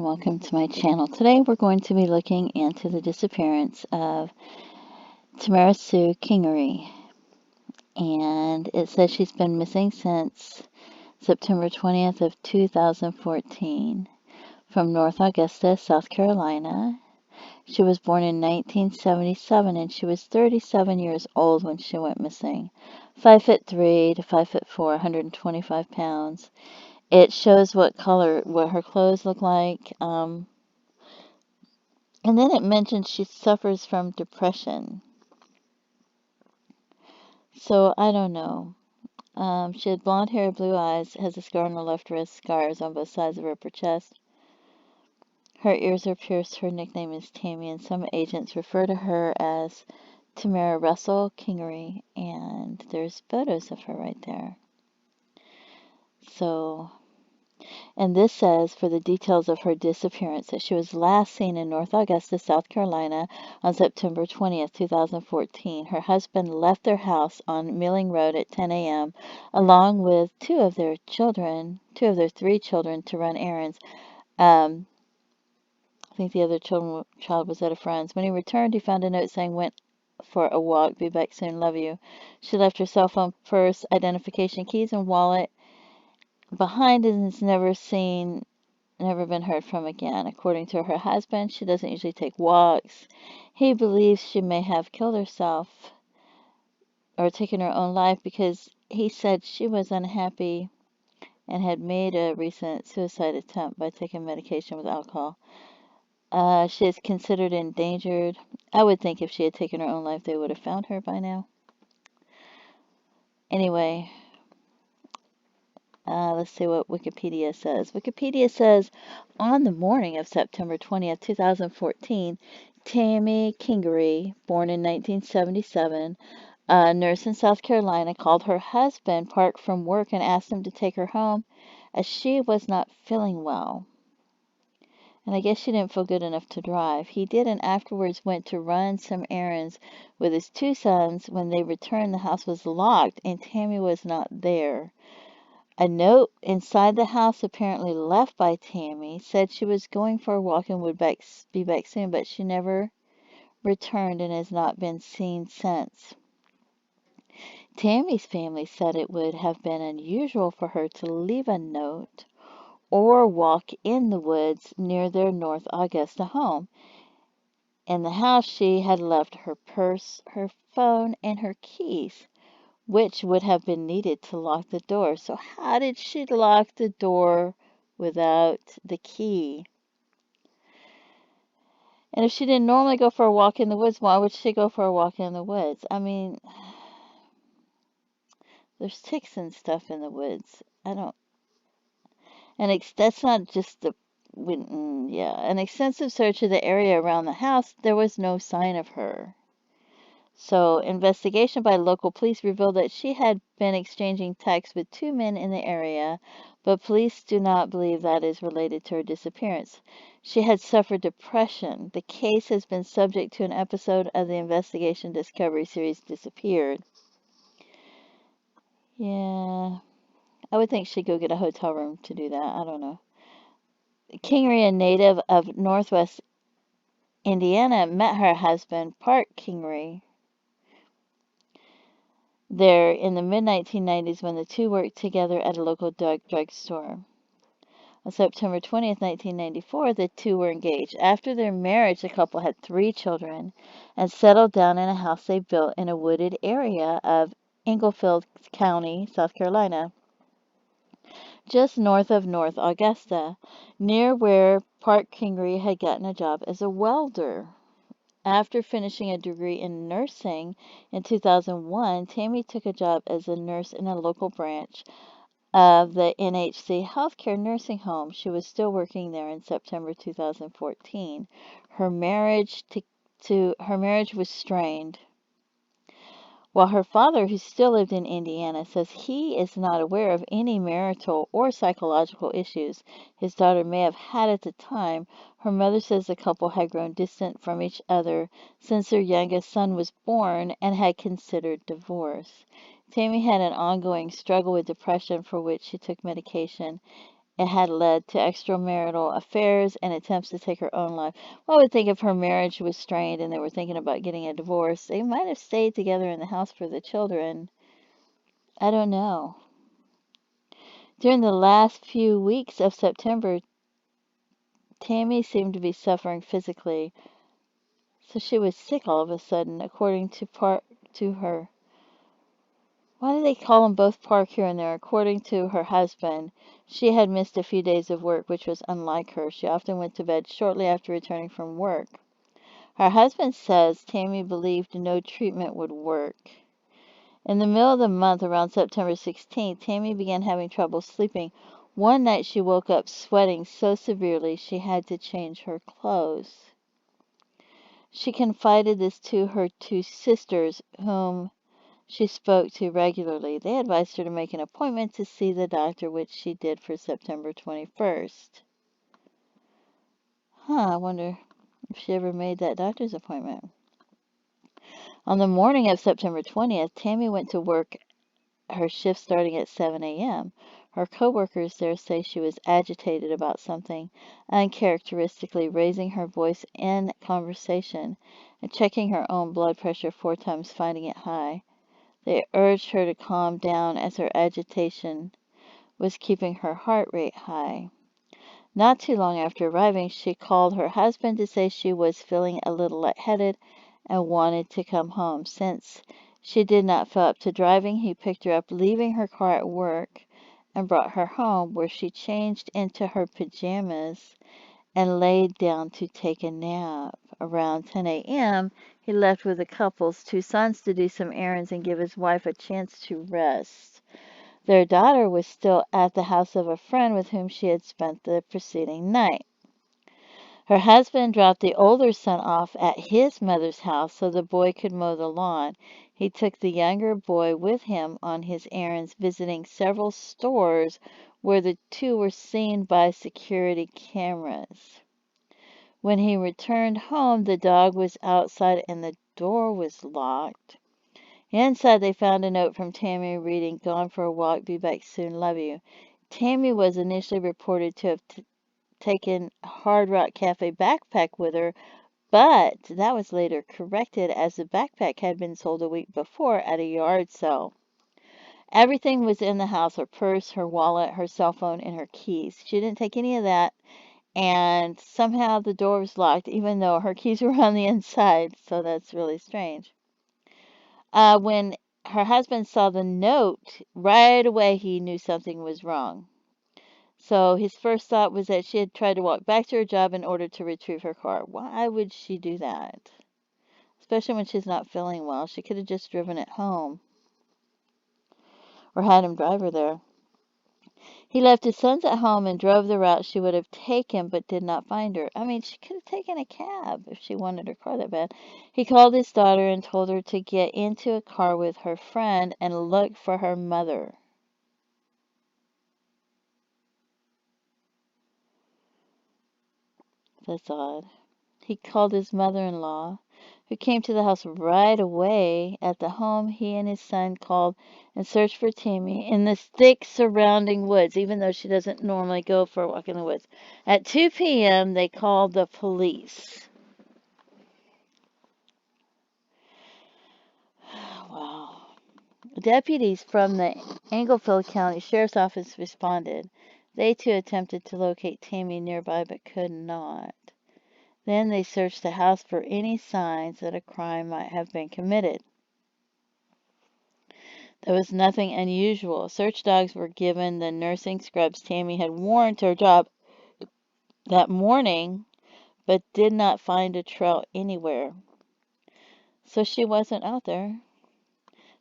welcome to my channel. Today we're going to be looking into the disappearance of Tamera Kingery, and it says she's been missing since September 20th of 2014 from North Augusta, South Carolina. She was born in 1977 and she was 37 years old when she went missing. 5'3" to 5'4", 125 pounds. It shows what her clothes look like. And then it mentions she suffers from depression. So I don't know. She had blonde hair, blue eyes, has a scar on her left wrist, scars on both sides of her upper chest. Her ears are pierced. Her nickname is Tammy, and some agents refer to her as Tamera Russell Kingery, and there's photos of her right there. So, and this says, for the details of her disappearance, that she was last seen in North Augusta, South Carolina on September 20th, 2014. Her husband left their house on Milling Road at 10 a.m. along with two of their three children to run errands. I think the other child was at a friend's. When he returned, he found a note saying, "Went for a walk, be back soon, love you." She left her cell phone, purse, identification keys, and wallet behind and is never been heard from again. According to her husband, she doesn't usually take walks. He believes she may have killed herself or taken her own life because he said she was unhappy and had made a recent suicide attempt by taking medication with alcohol. She is considered endangered. I would think if she had taken her own life, they would have found her by now. Anyway, let's see what Wikipedia says. Wikipedia says, on the morning of September 20th, 2014, Tammy Kingery, born in 1977, a nurse in South Carolina, called her husband, parked from work, and asked him to take her home as she was not feeling well. And I guess she didn't feel good enough to drive. He did, and afterwards went to run some errands with his two sons. When they returned, the house was locked and Tammy was not there. A note inside the house, apparently left by Tammy, said she was going for a walk and would be back soon, but she never returned and has not been seen since. Tammy's family said it would have been unusual for her to leave a note or walk in the woods near their North Augusta home. In the house, she had left her purse, her phone, and her keys, which would have been needed to lock the door. So how did she lock the door without the key? And if she didn't normally go for a walk in the woods, why would she go for a walk in the woods? I mean, there's ticks and stuff in the woods. That's not just an extensive search of the area around the house, there was no sign of her. So, investigation by local police revealed that she had been exchanging texts with two men in the area, but police do not believe that is related to her disappearance. She had suffered depression. The case has been subject to an episode of the investigation Discovery series Disappeared. Yeah, I would think she'd go get a hotel room to do that. I don't know. Kingery, a native of Northwest Indiana, met her husband, Park Kingery, there in the mid-1990s when the two worked together at a local drug store. On September 20th, 1994, the two were engaged. After their marriage, the couple had three children and settled down in a house they built in a wooded area of Inglefield County, South Carolina, just north of North Augusta, near where Park Kingery had gotten a job as a welder. After finishing a degree in nursing in 2001, Tammy took a job as a nurse in a local branch of the NHC Healthcare Nursing Home. She was still working there in September 2014. Her marriage was strained. While her father, who still lived in Indiana, says he is not aware of any marital or psychological issues his daughter may have had at the time, her mother says the couple had grown distant from each other since their youngest son was born and had considered divorce. Tammy had an ongoing struggle with depression for which she took medication it had led to extramarital affairs and attempts to take her own life. Well, I would think if her marriage was strained and they were thinking about getting a divorce, they might have stayed together in the house for the children. I don't know. During the last few weeks of September, Tammy seemed to be suffering physically, so she was sick all of a sudden, according to her. Why do they call them both Park here and there? According to her husband, she had missed a few days of work, which was unlike her. She often went to bed shortly after returning from work. Her husband says Tammy believed no treatment would work. In the middle of the month, around September 16th, Tammy began having trouble sleeping. One night she woke up sweating so severely she had to change her clothes. She confided this to her two sisters, whom she spoke to regularly. They advised her to make an appointment to see the doctor, which she did for September 21st. I wonder if she ever made that doctor's appointment. On the morning of September 20th, Tammy went to work, her shift starting at 7 a.m. Her coworkers there say she was agitated about something, uncharacteristically raising her voice in conversation and checking her own blood pressure 4 times, finding it high. They urged her to calm down as her agitation was keeping her heart rate high. Not too long after arriving, she called her husband to say she was feeling a little lightheaded and wanted to come home. Since she did not feel up to driving, he picked her up, leaving her car at work, and brought her home, where she changed into her pajamas and laid down to take a nap. Around 10 a.m., he left with the couple's 2 sons to do some errands and give his wife a chance to rest. Their daughter was still at the house of a friend with whom she had spent the preceding night. Her husband dropped the older son off at his mother's house so the boy could mow the lawn. He took the younger boy with him on his errands, visiting several stores where the two were seen by security cameras. When he returned home, the dog was outside and the door was locked. Inside, they found a note from Tammy reading, "Gone for a walk, be back soon, love you." Tammy was initially reported to have taken Hard Rock Cafe backpack with her, but that was later corrected as the backpack had been sold a week before at a yard sale. Everything was in the house: her purse, her wallet, her cell phone, and her keys. She didn't take any of that, and somehow the door was locked, even though her keys were on the inside, so that's really strange. When her husband saw the note, right away he knew something was wrong. So his first thought was that she had tried to walk back to her job in order to retrieve her car. Why would she do that? Especially when she's not feeling well. She could have just driven it home or had him drive her there. He left his sons at home and drove the route she would have taken, but did not find her. I mean, she could have taken a cab if she wanted her car that bad. He called his daughter and told her to get into a car with her friend and look for her mother. That's odd. He called his mother-in-law, who came to the house right away. At the home, he and his son called and searched for Tammy in the thick surrounding woods, even though she doesn't normally go for a walk in the woods. At 2 p.m., they called the police. Wow. Deputies from the Englefield County Sheriff's Office responded. They too attempted to locate Tammy nearby but could not. Then they searched the house for any signs that a crime might have been committed. There was nothing unusual. Search dogs were given the nursing scrubs Tammy had worn to her job that morning, but did not find a trail anywhere. So she wasn't out there.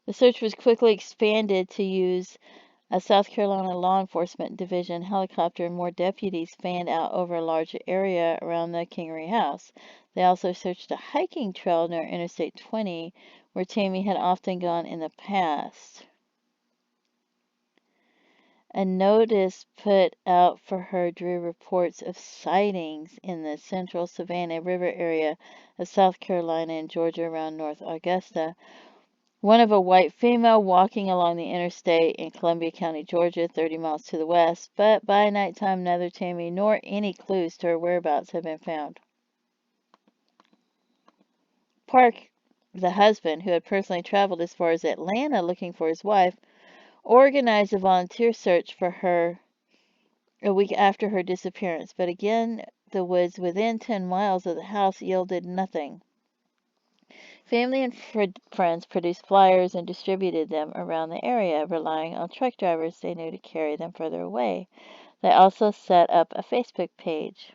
The search was quickly expanded to use a South Carolina Law Enforcement Division helicopter, and more deputies fanned out over a large area around the Kingery house. They also searched a hiking trail near Interstate 20, where Tammy had often gone in the past. A notice put out for her drew reports of sightings in the central Savannah River area of South Carolina and Georgia around North Augusta. One of a white female walking along the interstate in Columbia County, Georgia, 30 miles to the west, but by nighttime neither Tammy nor any clues to her whereabouts had been found. Park, the husband, who had personally traveled as far as Atlanta looking for his wife, organized a volunteer search for her a week after her disappearance, but again the woods within 10 miles of the house yielded nothing. Family and friends produced flyers and distributed them around the area, relying on truck drivers they knew to carry them further away. They also set up a Facebook page.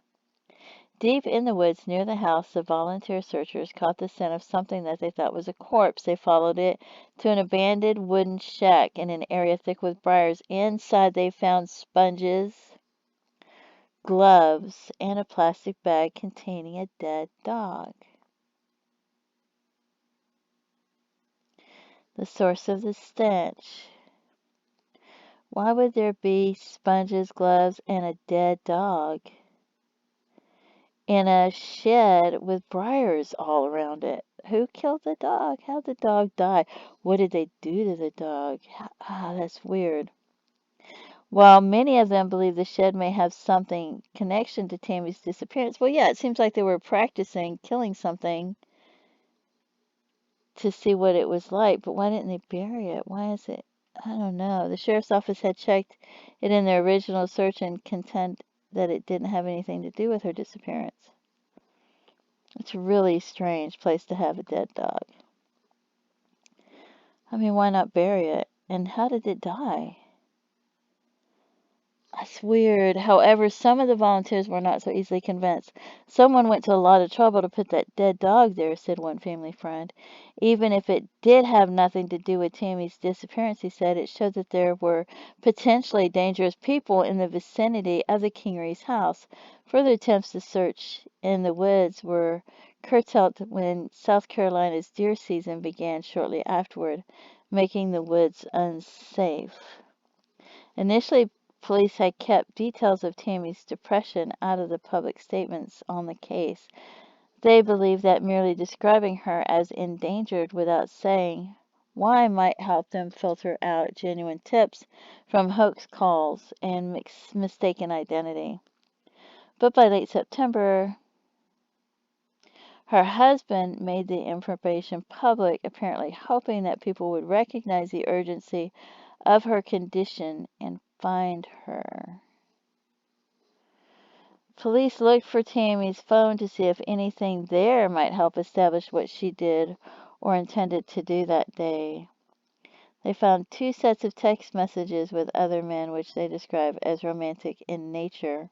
Deep in the woods near the house, the volunteer searchers caught the scent of something that they thought was a corpse. They followed it to an abandoned wooden shack in an area thick with briars. Inside, they found sponges, gloves, and a plastic bag containing a dead dog. The source of the stench. Why would there be sponges, gloves, and a dead dog in a shed with briars all around it? Who killed the dog? How'd the dog die? What did they do to the dog? That's weird. While many of them believe the shed may have something connection to Tammy's disappearance, well, yeah, it seems like they were practicing killing something to see what it was like, but why didn't they bury it? Why is it? I don't know. The sheriff's office had checked it in their original search and contend that it didn't have anything to do with her disappearance. It's a really strange place to have a dead dog. I mean, why not bury it? And how did it die? That's weird. However, some of the volunteers were not so easily convinced. Someone went to a lot of trouble to put that dead dog there, said one family friend. Even if it did have nothing to do with Tammy's disappearance, he said, it showed that there were potentially dangerous people in the vicinity of the Kingery's house. Further attempts to search in the woods were curtailed when South Carolina's deer season began shortly afterward, making the woods unsafe. Initially, police had kept details of Tammy's depression out of the public statements on the case. They believed that merely describing her as endangered without saying why might help them filter out genuine tips from hoax calls and mistaken identity. But by late September, her husband made the information public, apparently hoping that people would recognize the urgency of her condition and find her. Police looked for Tammy's phone to see if anything there might help establish what she did or intended to do that day. They found 2 sets of text messages with other men, which they described as romantic in nature,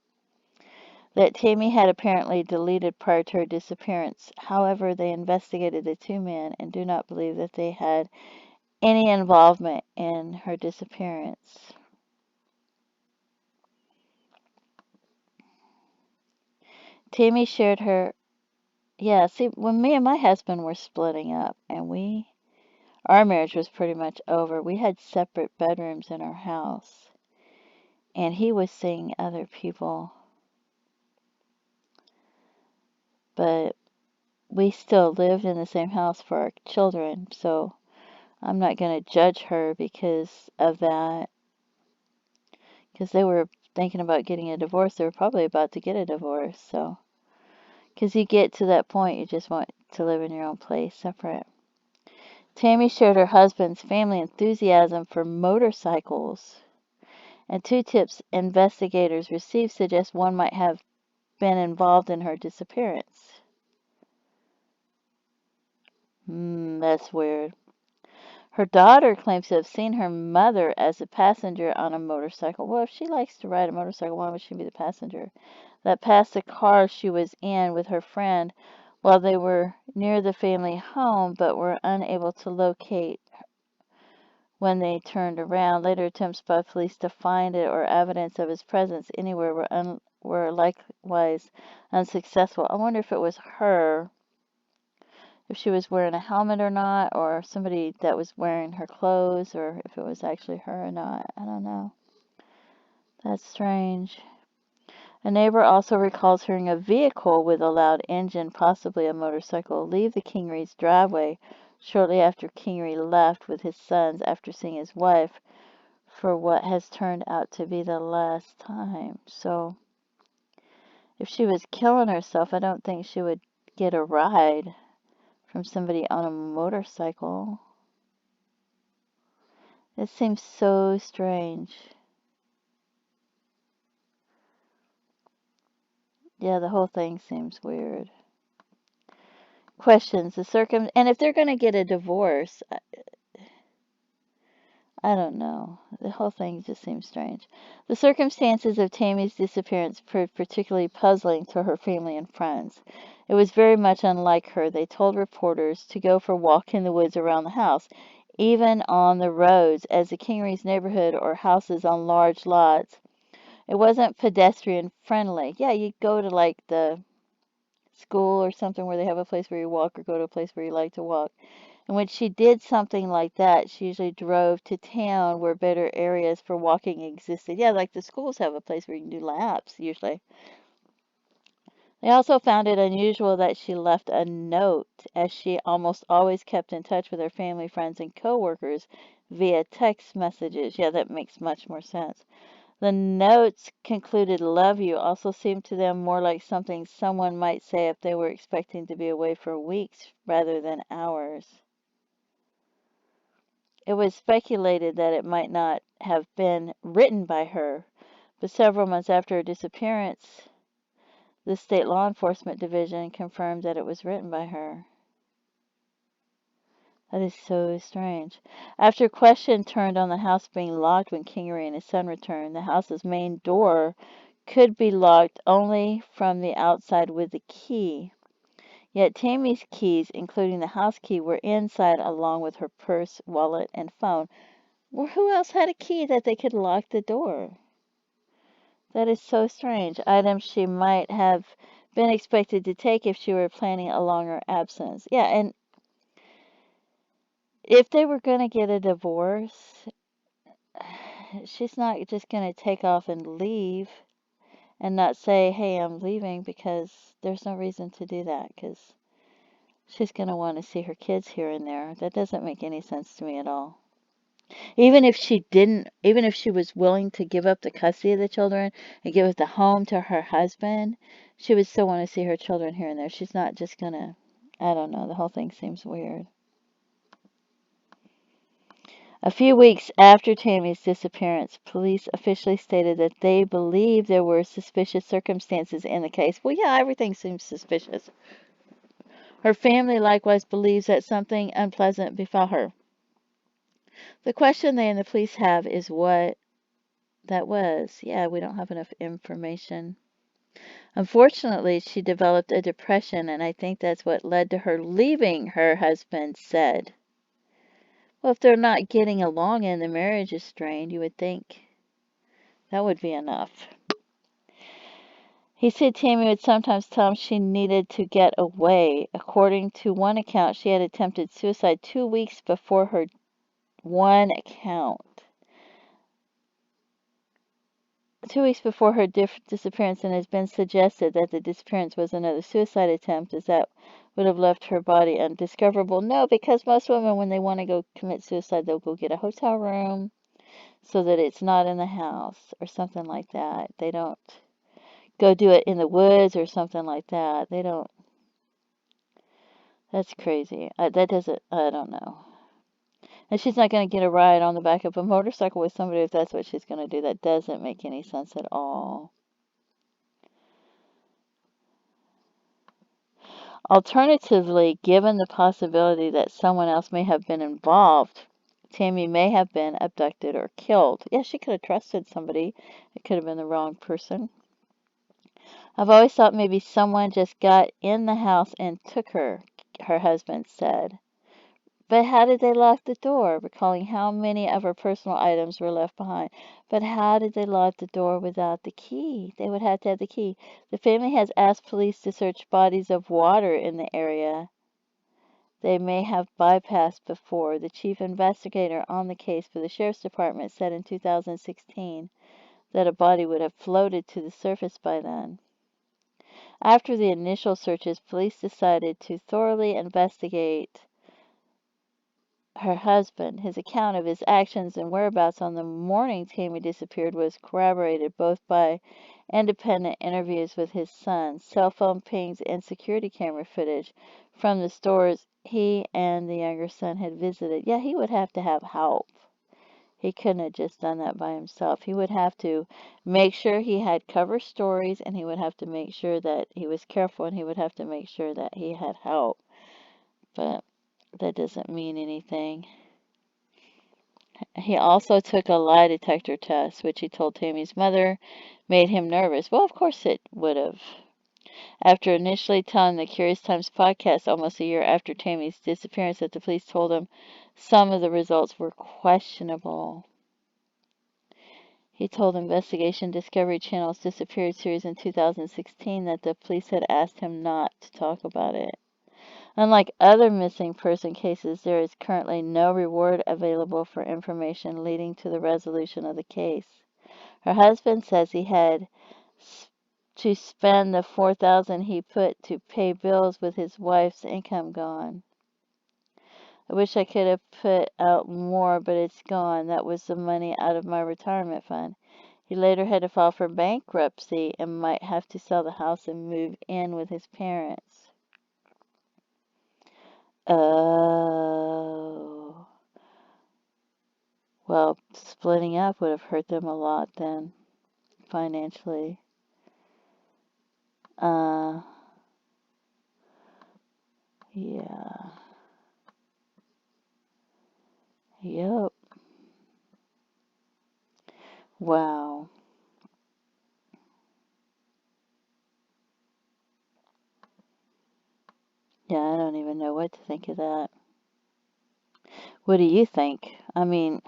that Tammy had apparently deleted prior to her disappearance. However, they investigated the 2 men and do not believe that they had any involvement in her disappearance. Tammy shared her. Yeah, see, when me and my husband were splitting up and our marriage was pretty much over, we had separate bedrooms in our house. And he was seeing other people. But we still lived in the same house for our children, so I'm not going to judge her because of that. Because they were thinking about getting a divorce. They were probably about to get a divorce, so. Because you get to that point, you just want to live in your own place, separate. Tammy shared her husband's family enthusiasm for motorcycles, and 2 tips investigators received suggest one might have been involved in her disappearance. That's weird. Her daughter claims to have seen her mother as a passenger on a motorcycle. Well, if she likes to ride a motorcycle, why would she be the passenger? That passed the car she was in with her friend while they were near the family home, but were unable to locate when they turned around. Later attempts by police to find it or evidence of his presence anywhere were likewise unsuccessful. I wonder if it was her, if she was wearing a helmet or not, or somebody that was wearing her clothes, or if it was actually her or not. I don't know. That's strange. A neighbor also recalls hearing a vehicle with a loud engine, possibly a motorcycle, leave the Kingery's driveway shortly after Kingery left with his sons after seeing his wife for what has turned out to be the last time. So, if she was killing herself, I don't think she would get a ride from somebody on a motorcycle. It seems so strange. Yeah, the whole thing seems weird. Questions, and if they're going to get a divorce, I don't know. The whole thing just seems strange. The circumstances of Tammy's disappearance proved particularly puzzling to her family and friends. It was very much unlike her, they told reporters, to go for a walk in the woods around the house, even on the roads, as the Kingery's neighborhood or houses on large lots. It wasn't pedestrian friendly. Yeah, you go to like the school or something where they have a place where you walk, or go to a place where you like to walk. And when she did something like that, she usually drove to town where better areas for walking existed. Yeah, like the schools have a place where you can do laps, usually. They also found it unusual that she left a note, as she almost always kept in touch with her family, friends, and coworkers via text messages. Yeah, that makes much more sense. The notes concluded "Love you" also seemed to them more like something someone might say if they were expecting to be away for weeks rather than hours. It was speculated that it might not have been written by her, but several months after her disappearance, the state law enforcement division confirmed that it was written by her. That is so strange. After question turned on the house being locked when Kingery and his son returned, the house's main door could be locked only from the outside with a key. Yet Tammy's keys, including the house key, were inside along with her purse, wallet, and phone. Well, who else had a key that they could lock the door? That is so strange. Items she might have been expected to take if she were planning a longer absence. Yeah, and if they were going to get a divorce, she's not just going to take off and leave and not say, hey, I'm leaving, because there's no reason to do that, because she's going to want to see her kids here and there. That doesn't make any sense to me at all. Even if she didn't, even if she was willing to give up the custody of the children and give up the home to her husband, she would still want to see her children here and there. She's not just going to, I don't know, the whole thing seems weird. A few weeks after Tammy's disappearance, police officially stated that they believed there were suspicious circumstances in the case. Well, yeah, everything seems suspicious. Her family likewise believes that something unpleasant befell her. The question they and the police have is what that was. Yeah, we don't have enough information. Unfortunately, she developed a depression, and I think that's what led to her leaving, her husband said. Well, if they're not getting along and the marriage is strained, you would think that would be enough. He said Tammy would sometimes tell him she needed to get away. According to one account, she had attempted suicide 2 weeks before her one account. 2 weeks before her disappearance, and it has been suggested that the disappearance was another suicide attempt, as that would have left her body undiscoverable. No, because most women, when they want to go commit suicide, they'll go get a hotel room so that it's not in the house or something like that. They don't go do it in the woods or something like that. They don't. That's crazy. That doesn't, I don't know. And she's not going to get a ride on the back of a motorcycle with somebody if that's what she's going to do. That doesn't make any sense at all. Alternatively, given the possibility that someone else may have been involved, Tammy may have been abducted or killed. Yeah, she could have trusted somebody. It could have been the wrong person. I've always thought maybe someone just got in the house and took her, her husband said. But how did they lock the door? Recalling how many of her personal items were left behind. But how did they lock the door without the key? They would have to have the key. The family has asked police to search bodies of water in the area they may have bypassed before. The chief investigator on the case for the sheriff's department said in 2016 that a body would have floated to the surface by then. After the initial searches, police decided to thoroughly investigate her husband. His account of his actions and whereabouts on the morning Tammy disappeared was corroborated both by independent interviews with his son, cell phone pings, and security camera footage from the stores he and the younger son had visited. Yeah, he would have to have help. He couldn't have just done that by himself. He would have to make sure he had cover stories, and he would have to make sure that he was careful, and he would have to make sure that he had help. But that doesn't mean anything. He also took a lie detector test, which he told Tammy's mother made him nervous. Well, of course it would have. After initially telling the Curious Times podcast almost a year after Tammy's disappearance that the police told him some of the results were questionable. He told Investigation Discovery Channel's Disappeared series in 2016 that the police had asked him not to talk about it. Unlike other missing person cases, there is currently no reward available for information leading to the resolution of the case. Her husband says he had to spend the $4,000 he put to pay bills with his wife's income gone. I wish I could have put out more, but it's gone. That was the money out of my retirement fund. He later had to file for bankruptcy and might have to sell the house and move in with his parents. Oh. Well, splitting up would have hurt them a lot then, financially. Yeah. Yep. Wow. Yeah, I don't even know what to think of that. What do you think? I mean,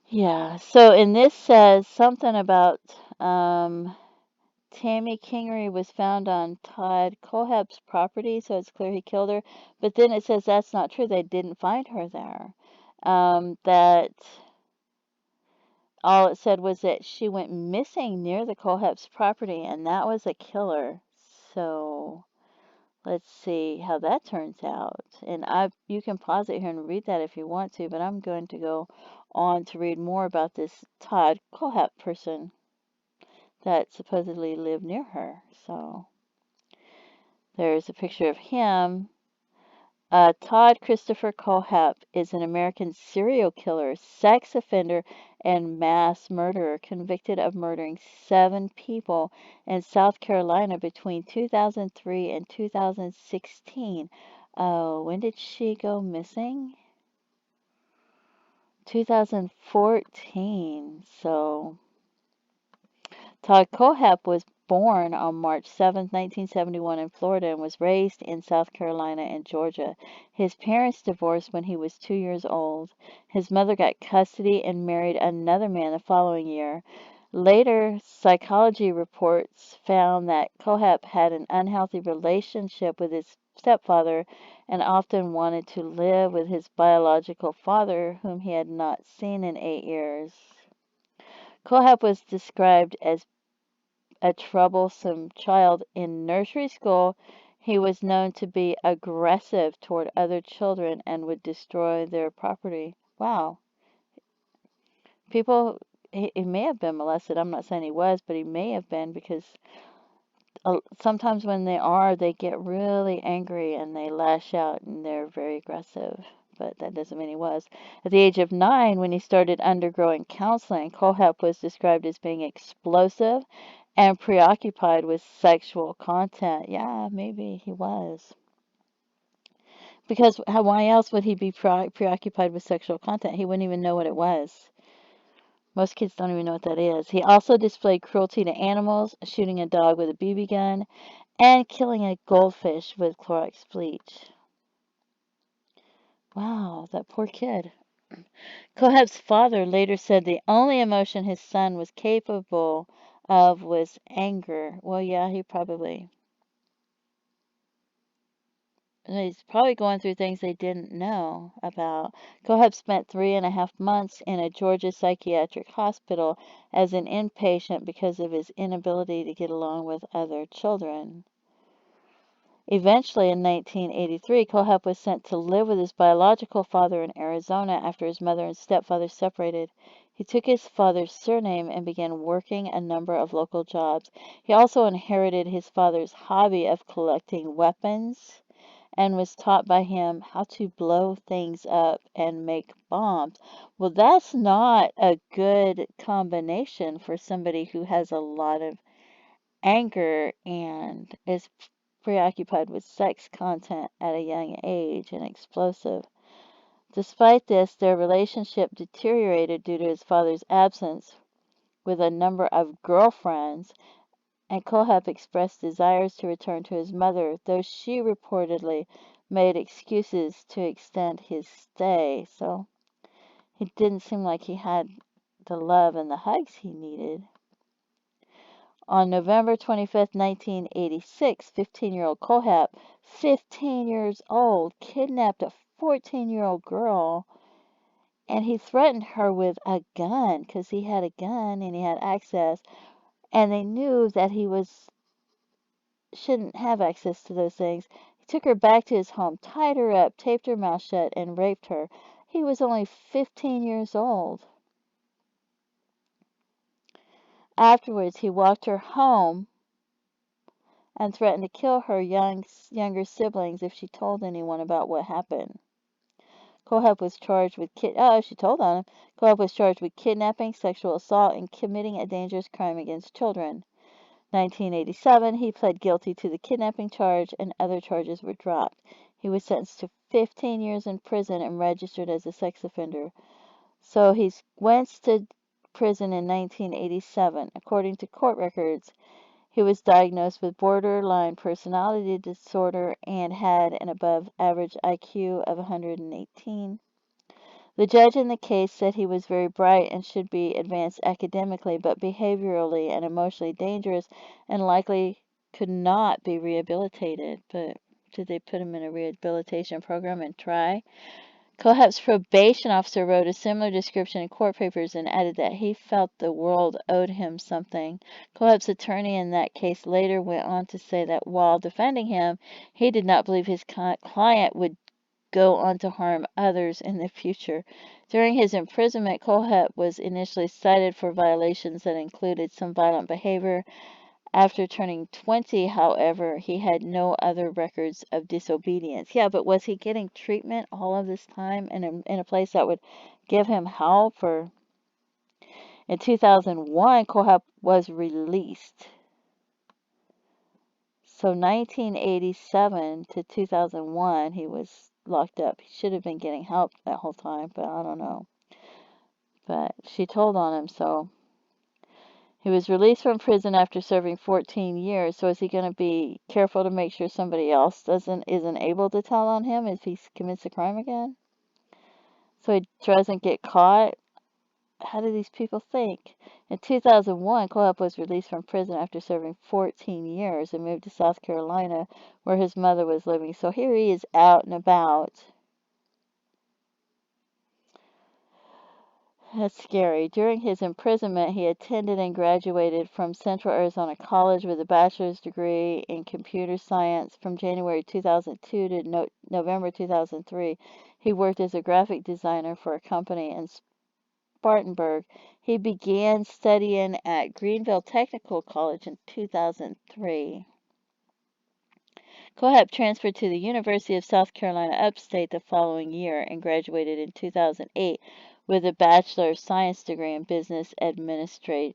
yeah. So, and this says something about Tammy Kingery was found on Todd Kohlhepp's property, so it's clear he killed her. But then it says that's not true. They didn't find her there. That all it said was that she went missing near the Kohlhepp's property, and that was a killer. So let's see how that turns out. And you can pause it here and read that if you want to, but I'm going to go on to read more about this Todd Kohlhepp person that supposedly lived near her. So there's a picture of him. Todd Christopher Kohlhepp is an American serial killer, sex offender, and mass murderer convicted of murdering 7 people in South Carolina between 2003 and 2016. Oh, when did she go missing? 2014. So Todd Kohlhepp was born on March 7, 1971 in Florida and was raised in South Carolina and Georgia. His parents divorced when he was 2 years old. His mother got custody and married another man the following year. Later, psychology reports found that Kohlhepp had an unhealthy relationship with his stepfather and often wanted to live with his biological father, whom he had not seen in 8 years. Kohlhepp was described as a troublesome child in nursery school. He was known to be aggressive toward other children and would destroy their property. Wow. He may have been molested. I'm not saying he was, but he may have been because sometimes when they get really angry and they lash out and they're very aggressive. But that doesn't mean he was. At the age of 9, when he started undergoing counseling, Kohlhepp was described as being explosive and preoccupied with sexual content. Yeah, maybe he was. Because why else would he be preoccupied with sexual content? He wouldn't even know what it was. Most kids don't even know what that is. He also displayed cruelty to animals, shooting a dog with a BB gun, and killing a goldfish with Clorox bleach. Wow, that poor kid. Kohlhepp's father later said the only emotion his son was capable of was anger. Well, yeah, he's probably going through things they didn't know about. Kohlhepp spent 3.5 months in a Georgia psychiatric hospital as an inpatient because of his inability to get along with other children. Eventually, in 1983, Kohlhepp was sent to live with his biological father in Arizona after his mother and stepfather separated. He took his father's surname and began working a number of local jobs. He also inherited his father's hobby of collecting weapons and was taught by him how to blow things up and make bombs. Well, that's not a good combination for somebody who has a lot of anger and is preoccupied with sex content at a young age and explosive. Despite this, their relationship deteriorated due to his father's absence with a number of girlfriends, and Kohlhepp expressed desires to return to his mother, though she reportedly made excuses to extend his stay. So it didn't seem like he had the love and the hugs he needed. On November 25th, 1986, 15-year-old Kohlhepp, 15 years old, kidnapped a 14-year-old girl, and he threatened her with a gun because he had a gun and he had access, and they knew that he shouldn't have access to those things. He took her back to his home, tied her up, taped her mouth shut, and raped her. He was only 15 years old. Afterwards, he walked her home and threatened to kill her younger siblings if she told anyone about what happened. Kohlhepp was charged with she told on him. Kohlhepp was charged with kidnapping, sexual assault, and committing a dangerous crime against children. 1987, he pled guilty to the kidnapping charge, and other charges were dropped. He was sentenced to 15 years in prison and registered as a sex offender. So he went to prison in 1987. According to court records, he was diagnosed with borderline personality disorder and had an above average IQ of 118. The judge in the case said he was very bright and should be advanced academically, but behaviorally and emotionally dangerous and likely could not be rehabilitated. But did they put him in a rehabilitation program and try? Kohlhepp's probation officer wrote a similar description in court papers and added that he felt the world owed him something. Kohlhepp's attorney in that case later went on to say that while defending him, he did not believe his client would go on to harm others in the future. During his imprisonment, Kohlhepp was initially cited for violations that included some violent behavior. After turning 20, however, he had no other records of disobedience. Yeah, but was he getting treatment all of this time in a place that would give him help? Or in 2001, Kohlhepp was released. So 1987 to 2001, he was locked up. He should have been getting help that whole time, but I don't know. But she told on him, so he was released from prison after serving 14 years. So is he going to be careful to make sure somebody else isn't able to tell on him if he commits a crime again? So he doesn't get caught? How do these people think? In 2001, Kohlhepp was released from prison after serving 14 years and moved to South Carolina, where his mother was living. So here he is out and about. That's scary. During his imprisonment, he attended and graduated from Central Arizona College with a bachelor's degree in computer science. From January 2002 to November 2003, he worked as a graphic designer for a company in Spartanburg. He began studying at Greenville Technical College in 2003. Kohlhepp transferred to the University of South Carolina Upstate the following year and graduated in 2008 with a Bachelor of Science degree in Business Administration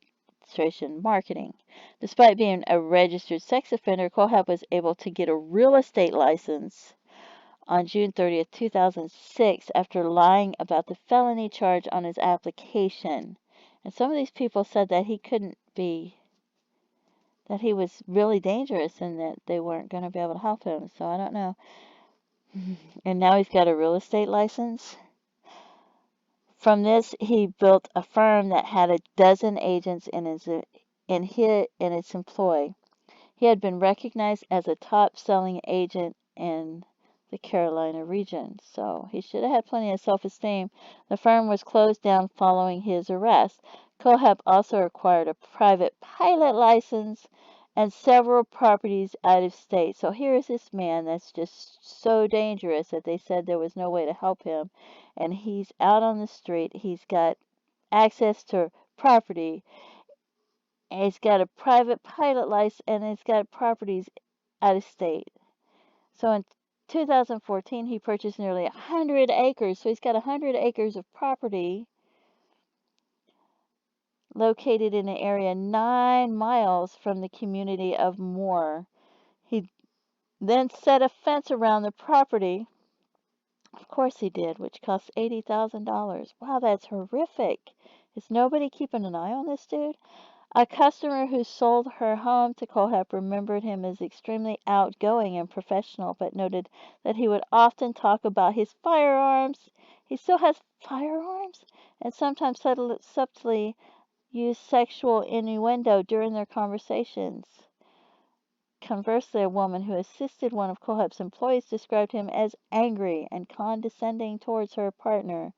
Marketing. Despite being a registered sex offender, Kohlhepp was able to get a real estate license on June 30th, 2006 after lying about the felony charge on his application. And some of these people said that that he was really dangerous and that they weren't going to be able to help him. So I don't know. And now he's got a real estate license. From this, he built a firm that had a dozen agents in its employ. He had been recognized as a top-selling agent in the Carolina region, so he should have had plenty of self-esteem. The firm was closed down following his arrest. Kohlhepp also acquired a private pilot license and several properties out of state. So here is this man that's just so dangerous that they said there was no way to help him. And he's out on the street. He's got access to property. And he's got a private pilot license and he's got properties out of state. So in 2014, he purchased nearly 100 acres. So he's got 100 acres of property located in an area 9 miles from the community of Moore. He then set a fence around the property. Of course he did, which cost $80,000. Wow, that's horrific. Is nobody keeping an eye on this dude? A customer who sold her home to Kohlhepp remembered him as extremely outgoing and professional, but noted that he would often talk about his firearms. He still has firearms? And sometimes subtly use sexual innuendo during their conversations. Conversely, a woman who assisted one of Kohlhepp's employees described him as angry and condescending towards her partner.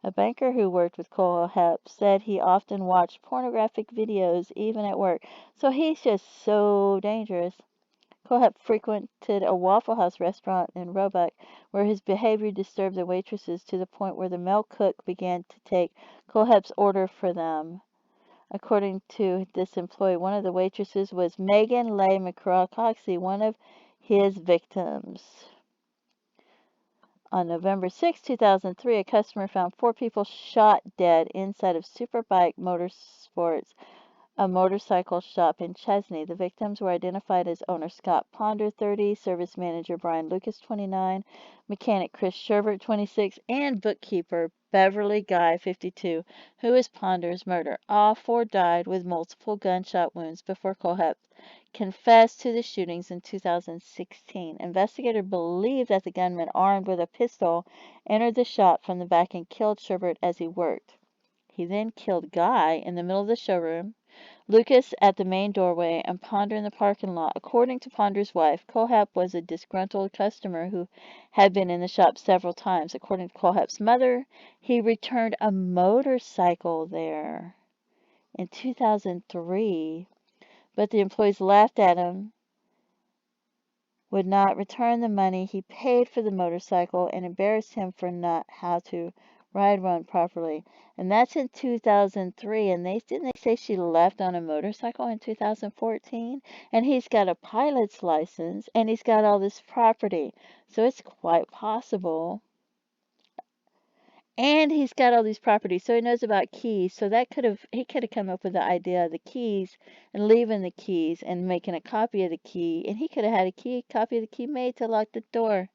A banker who worked with Kohlhepp said he often watched pornographic videos even at work. So he's just so dangerous. Kohlhepp frequented a Waffle House restaurant in Roebuck where his behavior disturbed the waitresses to the point where the male cook began to take Kohlhepp's order for them. According to this employee, one of the waitresses was Megan Leigh McCroxy, one of his victims. On November 6, 2003, a customer found 4 people shot dead inside of Superbike Motorsports, a motorcycle shop in Chesney. The victims were identified as owner Scott Ponder, 30, service manager Brian Lucas, 29, mechanic Chris Sherbert, 26, and bookkeeper Beverly Guy, 52, who was Ponder's murder. All 4 died with multiple gunshot wounds before Kohlhepp confessed to the shootings in 2016. Investigators believe that the gunman, armed with a pistol, entered the shop from the back and killed Sherbert as he worked. He then killed Guy in the middle of the showroom, Lucas at the main doorway, and Ponder in the parking lot. According to Ponder's wife, Kohlhepp was a disgruntled customer who had been in the shop several times. According to Kohlhepp's mother, he returned a motorcycle there in 2003, but the employees laughed at him, would not return the money he paid for the motorcycle, and embarrassed him for not how to ride one properly. And that's in 2003. And didn't they say she left on a motorcycle in 2014? And he's got a pilot's license, and he's got all this property. So it's quite possible. And he's got all these properties, so he knows about keys. So he could have come up with the idea of the keys and leaving the keys and making a copy of the key. And he could have had a copy of the key made to lock the door.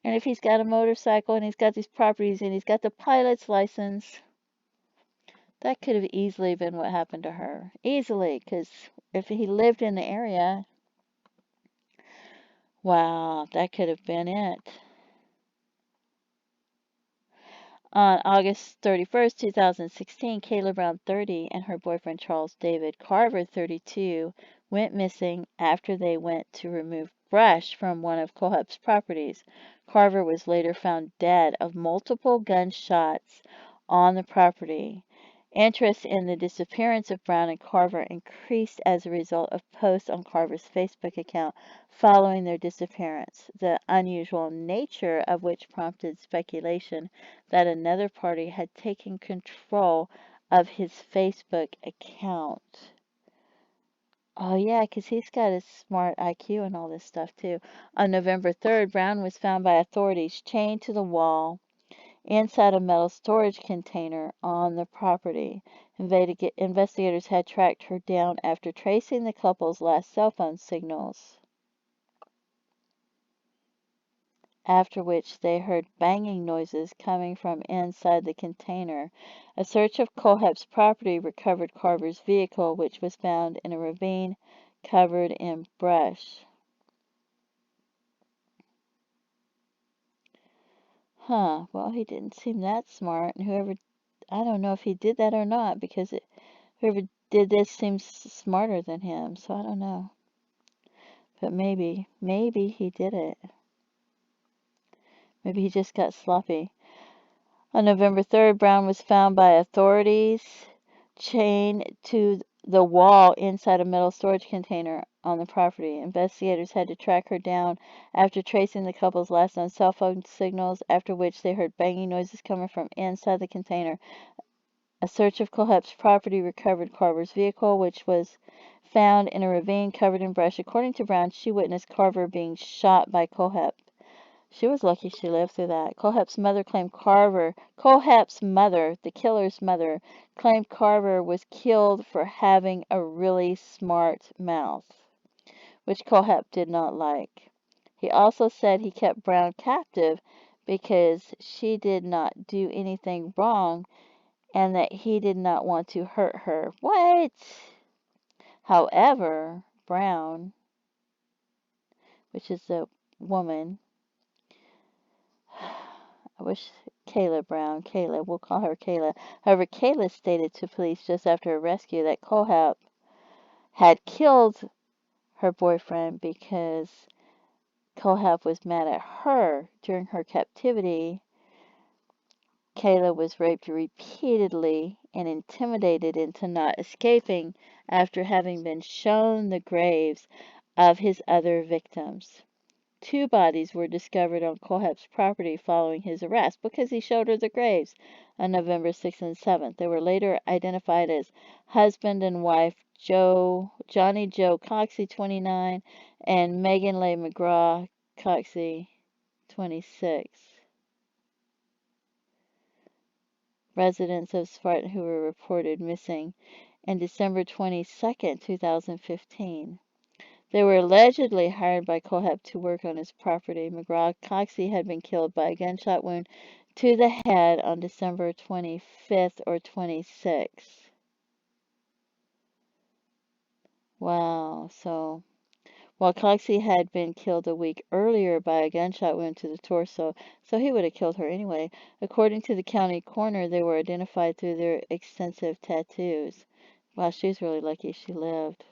And if he's got a motorcycle and he's got these properties and he's got the pilot's license, that could have easily been what happened to her. Easily, because if he lived in the area, wow, that could have been it. On August 31st, 2016, Kayla Brown, 30, and her boyfriend Charles David Carver, 32, went missing after they went to remove brush from one of Kohlhepp's properties. Carver was later found dead of multiple gunshots on the property. Interest in the disappearance of Brown and Carver increased as a result of posts on Carver's Facebook account following their disappearance, the unusual nature of which prompted speculation that another party had taken control of his Facebook account. Oh, yeah, because he's got a smart IQ and all this stuff, too. On November 3rd, Brown was found by authorities chained to the wall inside a metal storage container on the property. Investigators had tracked her down after tracing the couple's last cell phone signals, after which they heard banging noises coming from inside the container. A search of Kohlhepp's property recovered Carver's vehicle, which was found in a ravine covered in brush. Well, he didn't seem that smart, and I don't know if he did that or not, because whoever did this seems smarter than him, so I don't know. But maybe he did it. Maybe he just got sloppy. On November 3rd, Brown was found by authorities chained to the wall inside a metal storage container on the property. Investigators had to track her down after tracing the couple's last known cell phone signals, after which they heard banging noises coming from inside the container. A search of Kohlhepp's property recovered Carver's vehicle, which was found in a ravine covered in brush. According to Brown, she witnessed Carver being shot by Kohlhepp. She was lucky she lived through that. Kohlhepp's mother, the killer's mother, claimed Carver was killed for having a really smart mouth, which Kohlhepp did not like. He also said he kept Brown captive because she did not do anything wrong and that he did not want to hurt her. What? However, Brown, which is a woman, I wish Kayla, we'll call her Kayla. However, Kayla stated to police just after her rescue that Kohlhepp had killed her boyfriend because Kohlhepp was mad at her during her captivity. Kayla was raped repeatedly and intimidated into not escaping after having been shown the graves of his other victims. 2 bodies were discovered on Kohlhepp's property following his arrest because he showed her the graves on November 6th and 7th. They were later identified as husband and wife Johnny Joe Coxey, 29, and Megan Leigh McGraw Coxey, 26. Residents of Spartan who were reported missing on December 22nd, 2015. They were allegedly hired by Kohlhepp to work on his property. McGraw Coxey had been killed by a gunshot wound to the head on December 25th or 26th. Wow, so while Coxey had been killed a week earlier by a gunshot wound to the torso, so he would have killed her anyway. According to the county coroner, they were identified through their extensive tattoos. Wow, she's really lucky she lived.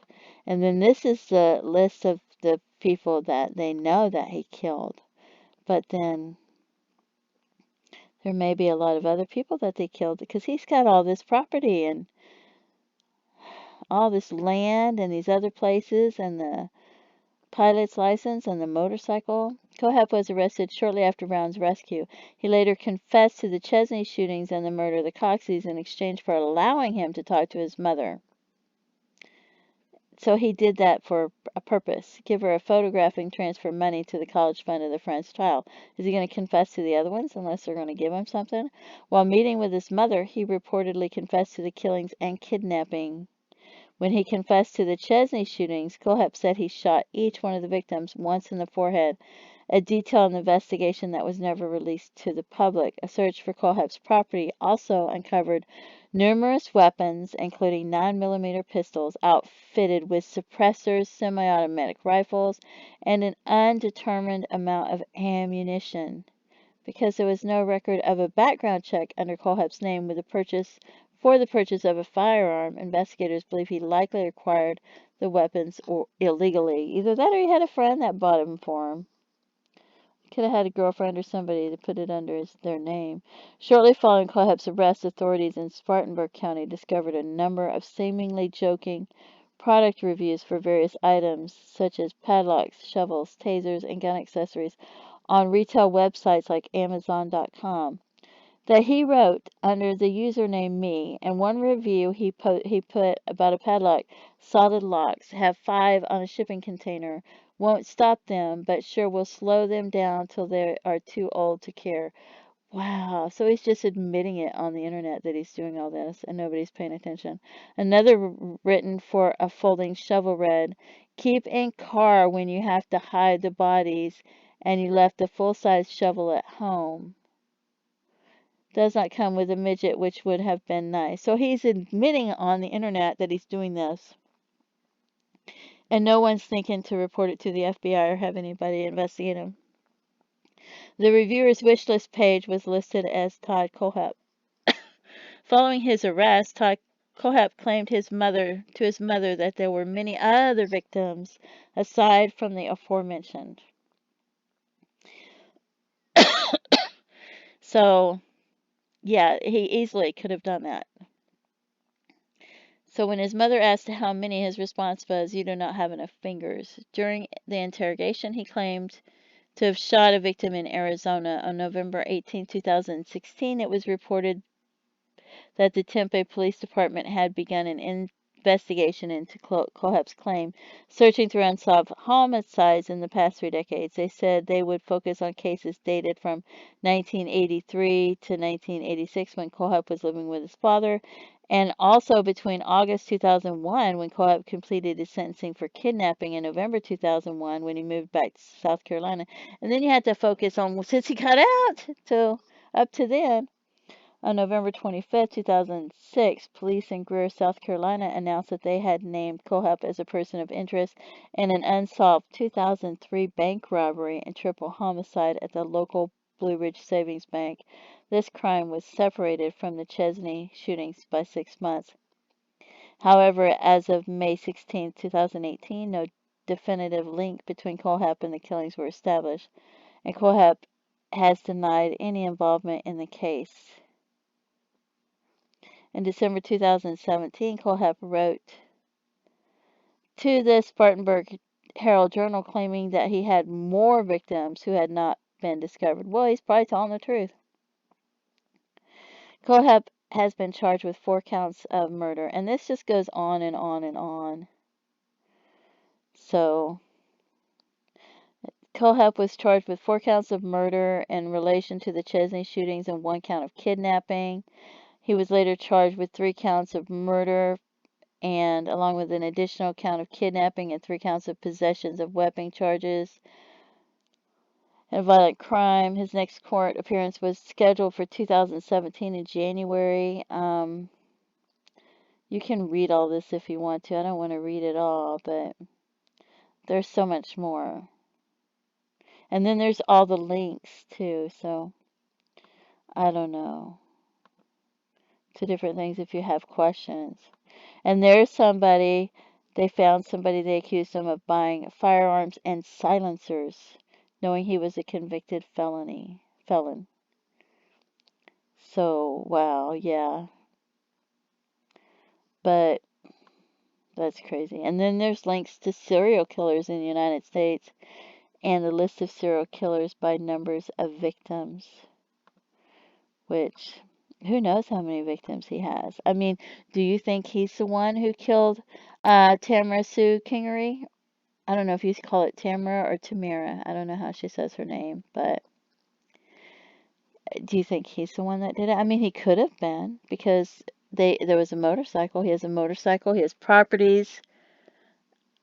And then this is the list of the people that they know that he killed. But then there may be a lot of other people that they killed because he's got all this property and all this land and these other places and the pilot's license and the motorcycle. Kohlhepp was arrested shortly after Brown's rescue. He later confessed to the Chesney shootings and the murder of the Coxeys in exchange for allowing him to talk to his mother. So he did that for a purpose. Give her a photograph and transfer money to the college fund of the friend's child. Is he going to confess to the other ones unless they're going to give him something? While meeting with his mother, he reportedly confessed to the killings and kidnapping. When he confessed to the Chesney shootings, Kohlhepp said he shot each one of the victims once in the forehead, a detail in the investigation that was never released to the public. A search for Kohlhepp's property also uncovered numerous weapons, including 9mm pistols outfitted with suppressors, semi-automatic rifles, and an undetermined amount of ammunition. Because there was no record of a background check under Kohlhepp's name for the purchase of a firearm, investigators believe he likely acquired the weapons illegally. Either that or he had a friend that bought them for him. Could have had a girlfriend or somebody to put it under their name. Shortly following Kohlhepp's arrest, authorities in Spartanburg County discovered a number of seemingly joking product reviews for various items, such as padlocks, shovels, tasers, and gun accessories, on retail websites like Amazon.com, that he wrote under the username me. And one review he put about a padlock: solid locks, have 5 on a shipping container, won't stop them, but sure will slow them down till they are too old to care. Wow, so he's just admitting it on the internet that he's doing all this and nobody's paying attention. Another written for a folding shovel read: keep in car when you have to hide the bodies and you left the full-size shovel at home. Does not come with a midget, which would have been nice. So he's admitting on the internet that he's doing this. And no one's thinking to report it to the FBI or have anybody investigate him. The reviewer's wish list page was listed as Todd Kohlhepp. Following his arrest, Todd Kohlhepp claimed to his mother that there were many other victims aside from the aforementioned. So, yeah, he easily could have done that. So when his mother asked how many, his response was, "You do not have enough fingers." During the interrogation, he claimed to have shot a victim in Arizona. On November 18, 2016, it was reported that the Tempe Police Department had begun an investigation into Kohlhepp's claim, searching through unsolved homicides in the past 3 decades. They said they would focus on cases dated from 1983 to 1986 when Kohlhepp was living with his father, and also between August 2001 when Kohlhepp completed his sentencing for kidnapping and November 2001 when he moved back to South Carolina. And then you had to focus on, since he got out, to up to then. On November 25, 2006, police in Greer, South Carolina announced that they had named Kohlhepp as a person of interest in an unsolved 2003 bank robbery and triple homicide at the local Blue Ridge Savings Bank. This crime was separated from the Chesney shootings by 6 months. However, as of May 16, 2018, no definitive link between Kohlhepp and the killings were established, and Kohlhepp has denied any involvement in the case. In December 2017, Kohlhepp wrote to the Spartanburg Herald-Journal claiming that he had more victims who had not been discovered. Well, he's probably telling the truth. Kohlhepp has been charged with 4 counts of murder, and this just goes on and on and on. So, Kohlhepp was charged with 4 counts of murder in relation to the Chesney shootings and 1 count of kidnapping. He was later charged with 3 counts of murder, and along with an additional count of kidnapping and 3 counts of possessions of weapon charges and violent crime. His next court appearance was scheduled for 2017 in January. You can read all this if you want to. I don't want to read it all, but there's so much more. And then there's all the links too, so I don't know, to different things if you have questions. And there's somebody, they found somebody, they accused him of buying firearms and silencers, knowing he was a convicted felon. So, wow, yeah. But that's crazy. And then there's links to serial killers in the United States and the list of serial killers by numbers of victims, which who knows how many victims he has. I mean, do you think he's the one who killed Tamera Sue Kingery? I don't know if you call it Tamera or Tamera. I don't know how she says her name, but do you think he's the one that did it? I mean, he could have been, because there was a motorcycle. He has a motorcycle. He has properties.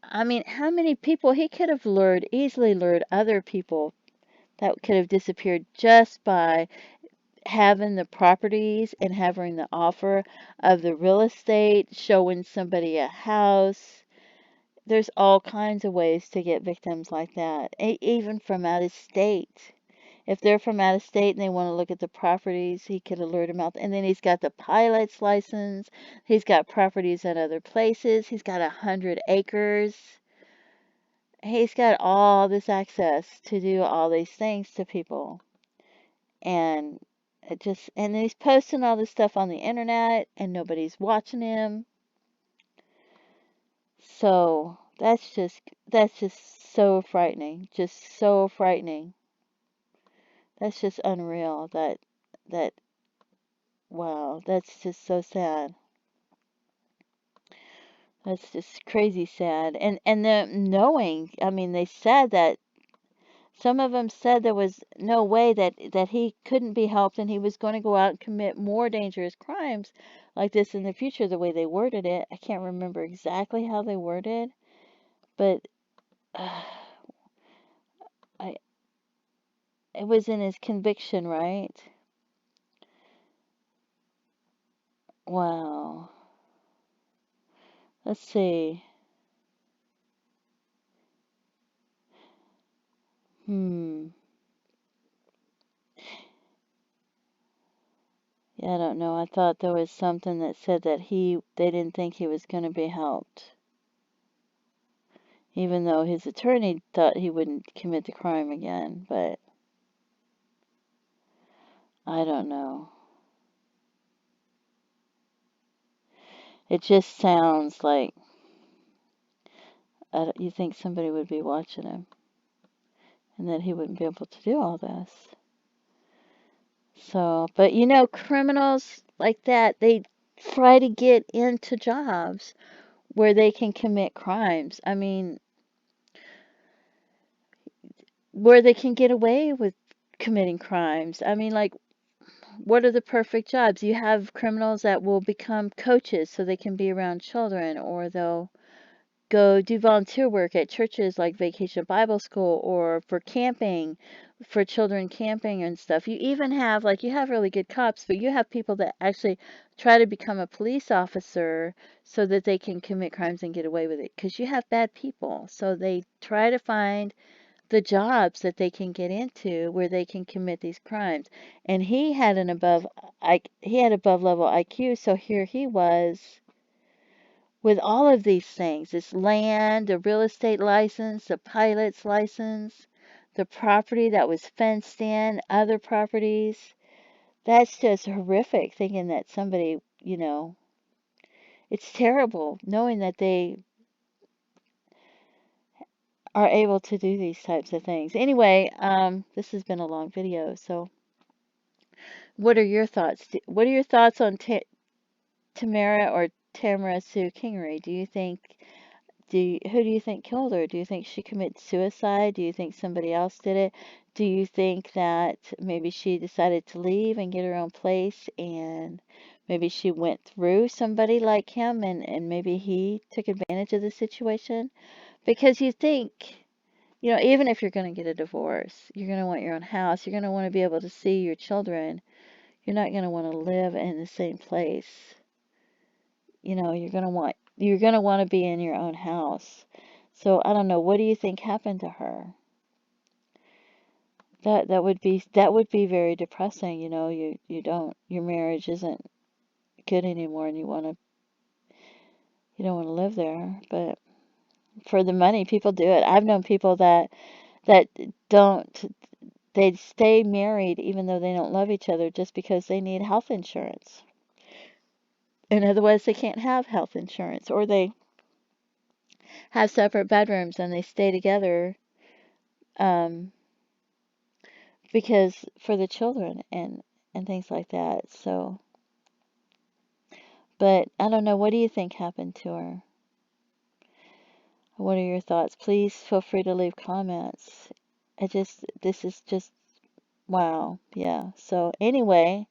I mean, how many people he could have easily lured other people that could have disappeared just by having the properties and having the offer of the real estate, showing somebody a house. There's all kinds of ways to get victims like that, even from out of state. If they're from out of state and they want to look at the properties, he could alert them out. And then he's got the pilot's license. He's got properties at other places. He's got 100 acres. He's got all this access to do all these things to people. And and he's posting all this stuff on the internet and nobody's watching him. So that's just so frightening. Just so frightening. That's just unreal. That wow, that's just so sad. That's just crazy sad. And them knowing, I mean, they said that some of them said there was no way that he couldn't be helped and he was going to go out and commit more dangerous crimes like this in the future, the way they worded it. I can't remember exactly how they worded, but I it was in his conviction, right? Wow. Let's see. Hmm. Yeah, I don't know. I thought there was something that said that they didn't think he was going to be helped, even though his attorney thought he wouldn't commit the crime again, but I don't know. It just sounds like you think somebody would be watching him and that he wouldn't be able to do all this. So, but criminals like that, they try to get into jobs where they can commit crimes. I mean, where they can get away with committing crimes. I mean, like, what are the perfect jobs? You have criminals that will become coaches so they can be around children, or they'll go do volunteer work at churches like Vacation Bible School, or for camping, for children camping and stuff. You even have, like, you have really good cops, but you have people that actually try to become a police officer so that they can commit crimes and get away with it. Because you have bad people. So they try to find the jobs that they can get into where they can commit these crimes. And he had above level IQ, so here he was with all of these things, this land, the real estate license, the pilot's license, the property that was fenced in, other properties. That's just horrific thinking that somebody, it's terrible knowing that they are able to do these types of things. Anyway, this has been a long video, so what are your thoughts? What are your thoughts on Tamera or Tamara Sue Kingery? Who do you think killed her? Do you think she committed suicide? Do you think somebody else did it? Do you think that maybe she decided to leave and get her own place, and maybe she went through somebody like him, and maybe he took advantage of the situation? Because you think, even if you're going to get a divorce, you're going to want your own house, you're going to want to be able to see your children. You're not going to want to live in the same place. You're going to want to be in your own house. So I don't know, what do you think happened to her? That would be very depressing, your marriage isn't good anymore, and you don't want to live there, but for the money people do it. I've known people that don't they stay married even though they don't love each other just because they need health insurance. And otherwise they can't have health insurance, or they have separate bedrooms and they stay together, um, because for the children and things like that. So, but I don't know. What do you think happened to her? What are your thoughts? Please feel free to leave comments. This is just wow. Yeah. So anyway,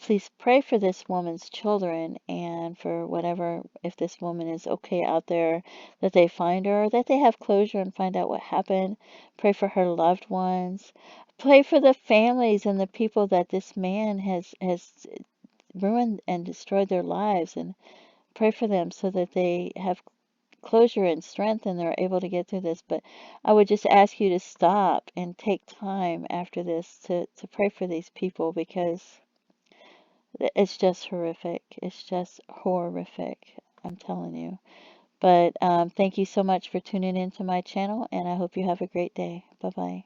please pray for this woman's children, and for whatever, if this woman is okay out there, that they find her, that they have closure and find out what happened. Pray for her loved ones. Pray for the families and the people that this man has ruined and destroyed their lives, and pray for them so that they have closure and strength and they're able to get through this. But I would just ask you to stop and take time after this to pray for these people, because it's just horrific. It's just horrific. I'm telling you. But thank you so much for tuning into my channel, and I hope you have a great day. Bye bye.